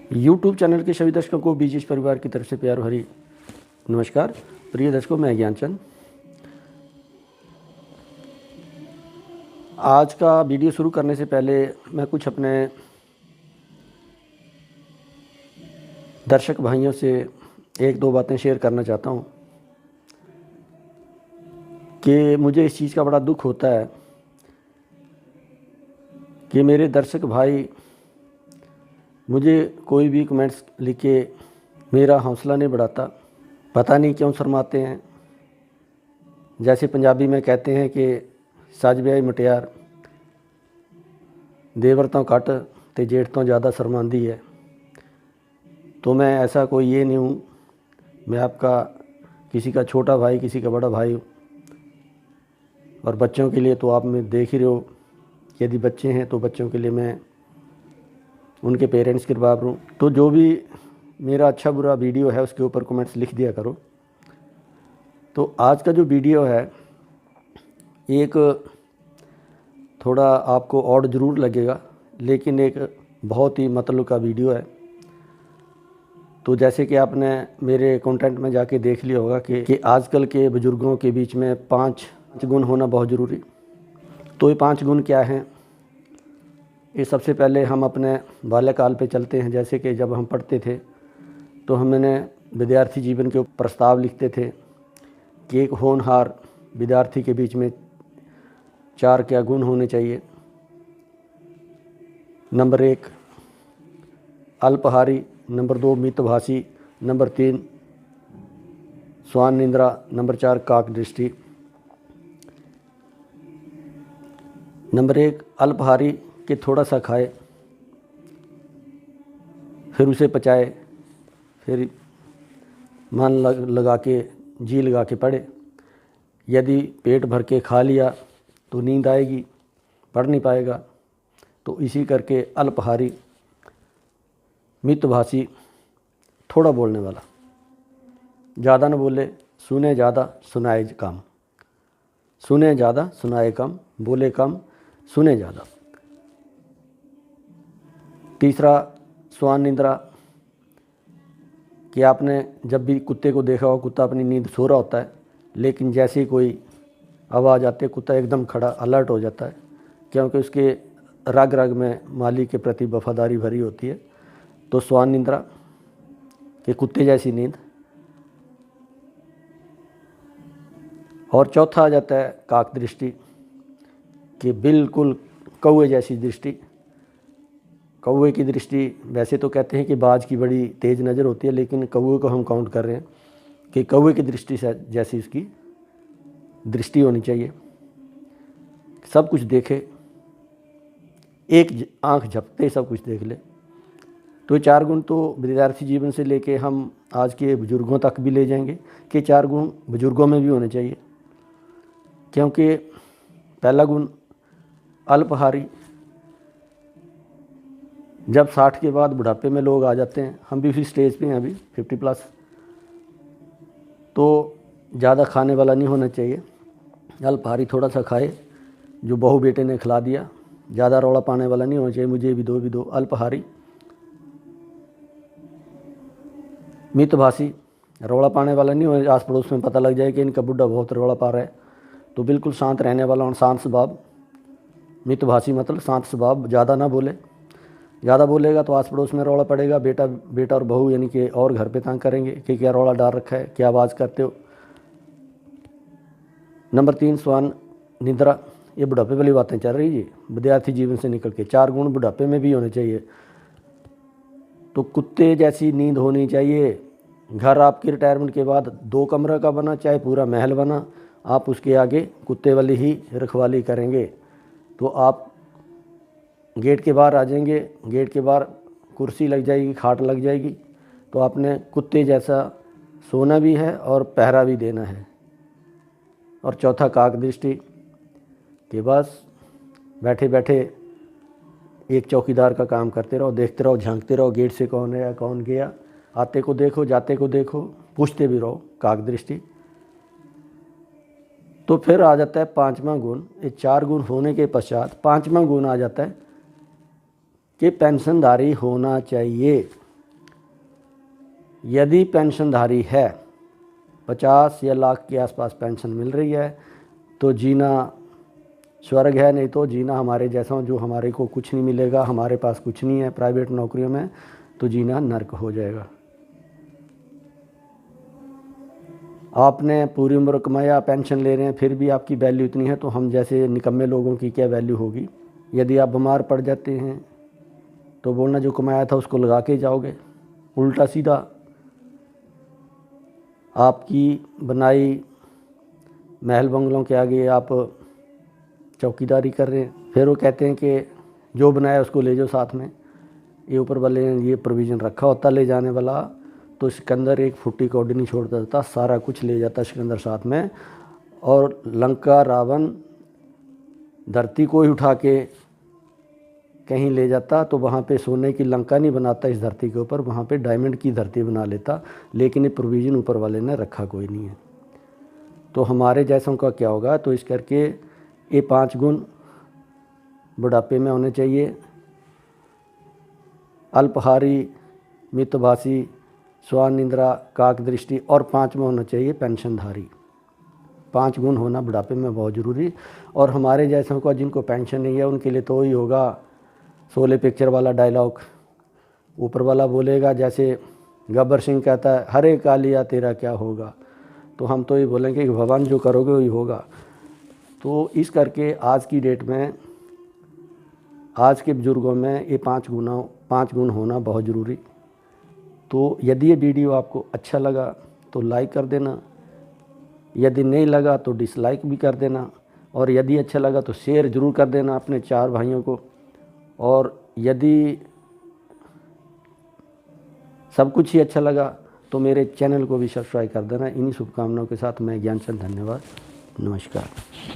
YouTube channel के सभी दर्शकों को बीजीएस परिवार की तरफ से प्यार भरी नमस्कार। प्रिय दर्शकों, मैं ज्ञानचंद। आज का वीडियो शुरू करने से पहले मैं कुछ अपने दर्शक भाइयों से एक दो बातें शेयर करना चाहता हूं कि मुझे इस चीज़ का बड़ा दुख होता है कि मेरे दर्शक भाई मुझे कोई भी कमेंट्स लिख के मेरा हौसला नहीं बढ़ाता। पता नहीं क्यों शर्माते हैं। जैसे पंजाबी में कहते हैं कि सज ब्याही मुटियार देवर तो घट ते जेठ तो ज़्यादा शर्मांदी है। तो मैं ऐसा कोई ये नहीं हूँ। मैं आपका किसी का छोटा भाई, किसी का बड़ा भाई हूँ। और बच्चों के लिए तो आप में देख ही रहे हो, यदि बच्चे हैं तो बच्चों के लिए मैं उनके पेरेंट्स के बराबर हूँ। तो जो भी मेरा अच्छा बुरा वीडियो है उसके ऊपर कमेंट्स लिख दिया करो। तो आज का जो वीडियो है एक थोड़ा आपको ऑड ज़रूर लगेगा, लेकिन एक बहुत ही मतलब का वीडियो है। तो जैसे कि आपने मेरे कंटेंट में जाके देख लिया होगा कि आजकल के बुज़ुर्गों के बीच में 5 गुण होना बहुत ज़रूरी। तो ये 5 गुण क्या हैं? ये सबसे पहले हम अपने बाल्यकाल पे चलते हैं। जैसे कि जब हम पढ़ते थे तो हमने विद्यार्थी जीवन के ऊपर प्रस्ताव लिखते थे कि एक होनहार विद्यार्थी के बीच में 4 क्या गुण होने चाहिए। नंबर 1 अल्पहारी, नंबर 2 मितभाषी, नंबर 3 स्वान निंद्रा, नंबर 4 काक दृष्टि। नंबर 1 अल्पहारी कि थोड़ा सा खाए, फिर उसे पचाए, फिर मन लगा के जी लगा के पढ़े। यदि पेट भर के खा लिया तो नींद आएगी, पढ़ नहीं पाएगा। तो इसी करके अल्पहारी। मितभाषी, थोड़ा बोलने वाला, ज़्यादा न बोले, सुने ज़्यादा सुनाए कम। सुने ज़्यादा सुनाए कम, बोले कम सुने ज़्यादा। तीसरा स्वान निंद्रा कि आपने जब भी कुत्ते को देखा हो, कुत्ता अपनी नींद सो रहा होता है, लेकिन जैसे ही कोई आवाज़ आती है कुत्ता एकदम खड़ा अलर्ट हो जाता है, क्योंकि उसके रग रग में मालिक के प्रति वफादारी भरी होती है। तो स्वान निंद्रा कि कुत्ते जैसी नींद। और चौथा आ जाता है काक दृष्टि कि बिल्कुल कौवे जैसी दृष्टि। कौवे की दृष्टि, वैसे तो कहते हैं कि बाज की बड़ी तेज़ नज़र होती है, लेकिन कौवे को हम काउंट कर रहे हैं कि कौवे की दृष्टि से जैसी उसकी दृष्टि होनी चाहिए। सब कुछ देखे, एक आंख झपकते सब कुछ देख ले। तो ये 4 गुण तो विद्यार्थी जीवन से लेके हम आज के बुज़ुर्गों तक भी ले जाएंगे कि 4 गुण बुज़ुर्गों में भी होने चाहिए। क्योंकि पहला गुण अल्पहारी, जब 60 के बाद बुढ़ापे में लोग आ जाते हैं, हम भी उसी स्टेज पे हैं अभी 50+, तो ज़्यादा खाने वाला नहीं होना चाहिए। अल्पहारी थोड़ा सा खाए, जो बहू बेटे ने खिला दिया। ज़्यादा रौला पाने वाला नहीं होना चाहिए, मुझे भी दो अल्पहारी। मितभाषी, रौला पाने वाला नहीं होना, आस पड़ोस में पता लग जाए कि इनका बुढ़ा बहुत रौला पा रहा है, तो बिल्कुल शांत रहने वाला और शांत स्वभाव। मितभाषी मतलब शांत स्वभाव, ज़्यादा ना बोले। ज़्यादा बोलेगा तो आस पड़ोस में रौला पड़ेगा, बेटा और बहू यानी कि और घर पे तंग करेंगे कि क्या रौला डाल रखा है, क्या आवाज़ करते हो। नंबर 3 स्वान निद्रा, ये बुढ़ापे वाली बातें चल रही है विद्यार्थी जीवन से निकल के। 4 गुण बुढ़ापे में भी होने चाहिए। तो कुत्ते जैसी नींद होनी चाहिए। घर आपकी रिटायरमेंट के बाद 2 कमरा का बना, चाहे पूरा महल बना, आप उसके आगे कुत्ते वाली ही रखवाली करेंगे। तो आप गेट के बाहर आ जाएंगे, गेट के बाहर कुर्सी लग जाएगी, खाट लग जाएगी, तो आपने कुत्ते जैसा सोना भी है और पहरा भी देना है। और चौथा काक दृष्टि कि बस बैठे बैठे एक चौकीदार का काम करते रहो, देखते रहो, झांकते रहो, गेट से कौन आया कौन गया, आते को देखो जाते को देखो, पूछते भी रहो, काक दृष्टि। तो फिर आ जाता है 5वां गुण। ये 4 गुण होने के पश्चात 5वां गुण आ जाता है कि पेंशनधारी होना चाहिए। यदि पेंशनधारी है, 50 या लाख के आसपास पेंशन मिल रही है तो जीना स्वर्ग है, नहीं तो जीना हमारे जैसा, जो हमारे को कुछ नहीं मिलेगा, हमारे पास कुछ नहीं है प्राइवेट नौकरियों में, तो जीना नर्क हो जाएगा। आपने पूरी उम्र कमाया, पेंशन ले रहे हैं, फिर भी आपकी वैल्यू इतनी है, तो हम जैसे निकम्मे लोगों की क्या वैल्यू होगी। यदि आप बीमार पड़ जाते हैं तो बोलना जो कमाया था उसको लगा के जाओगे, उल्टा सीधा आपकी बनाई महल बंगलों के आगे आप चौकीदारी कर रहे हैं। फिर वो कहते हैं कि जो बनाया उसको ले जाओ साथ में। ये ऊपर वाले ने ये प्रोविज़न रखा होता ले जाने वाला, तो सिकंदर एक फुट्टी कौड़ी नहीं छोड़ता था, सारा कुछ ले जाता सिकंदर साथ में। और लंका रावण धरती को ही उठा के कहीं ले जाता, तो वहाँ पे सोने की लंका नहीं बनाता इस धरती के ऊपर, वहाँ पे डायमंड की धरती बना लेता। लेकिन ये प्रोविज़न ऊपर वाले ने रखा कोई नहीं है। तो हमारे जैसों का क्या होगा, तो इस करके ये 5 गुण बुढ़ापे में होने चाहिए। अल्पहारी, मितभाषी, स्वान निंद्रा, काक दृष्टि, और 5 में होना चाहिए पेंशनधारी। 5 गुण होना बुढ़ापे में बहुत ज़रूरी। और हमारे जैसों का जिनको पेंशन नहीं है उनके लिए तो ही होगा शोले पिक्चर वाला डायलॉग, ऊपर वाला बोलेगा जैसे गब्बर सिंह कहता है, हरे कालिया तेरा क्या होगा, तो हम तो ये बोलेंगे कि भगवान जो करोगे वही होगा। तो इस करके आज की डेट में, आज के बुज़ुर्गों में ये 5 गुण होना बहुत ज़रूरी। तो यदि ये वीडियो आपको अच्छा लगा तो लाइक कर देना, यदि नहीं लगा तो डिसलाइक भी कर देना, और यदि अच्छा लगा तो शेयर ज़रूर कर देना अपने 4 भाइयों को। और यदि सब कुछ ही अच्छा लगा तो मेरे चैनल को भी सब्सक्राइब कर देना। इन्हीं शुभकामनाओं के साथ मैं ज्ञानचंद, धन्यवाद, नमस्कार।